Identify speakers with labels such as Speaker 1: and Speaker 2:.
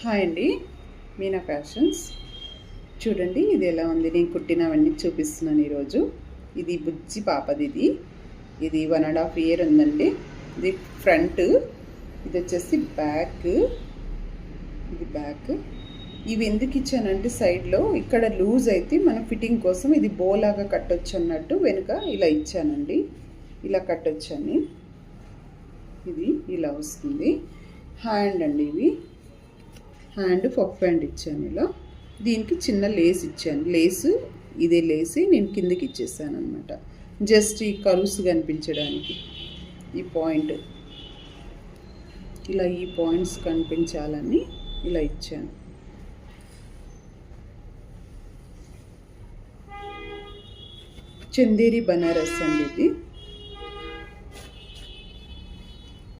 Speaker 1: Hi అండి, Meena fashions. చూడండి ఇది ఎలా ఉంది. నేను కుట్టినవన్నీ చూపిస్తున్నాను ఈరోజు. ఇది బుజ్జి పాపది. ఇది 1.5 ఇయర్ ఉందండి. ఇది ఫ్రంట్, ఇది వచ్చేసి బ్యాక్. ఇది బ్యాక్. ఇవి ఎందుకు ఇచ్చానంటే సైడ్లో ఇక్కడ లూజ్ అయితే మన ఫిట్టింగ్ కోసం ఇది బోలాగా కట్టొచ్చు అన్నట్టు వెనుక ఇలా ఇచ్చానండి. ఇలా కట్టొచ్చని ఇది ఇలా వస్తుంది. హ్యాండ్ అండి, ఇవి హ్యాండ్ పఫ్ హ్యాండ్ ఇచ్చాను. ఇలా దీనికి చిన్న లేస్ ఇచ్చాను. లేసు ఇదే లేసి నేను కిందకి ఇచ్చేసాను అనమాట. జస్ట్ ఈ కరుసు కనిపించడానికి ఈ పాయింట్, ఇలా ఈ పాయింట్స్ కనిపించాలని ఇలా ఇచ్చాను. చందేరి బనారస్ అండి ఇది.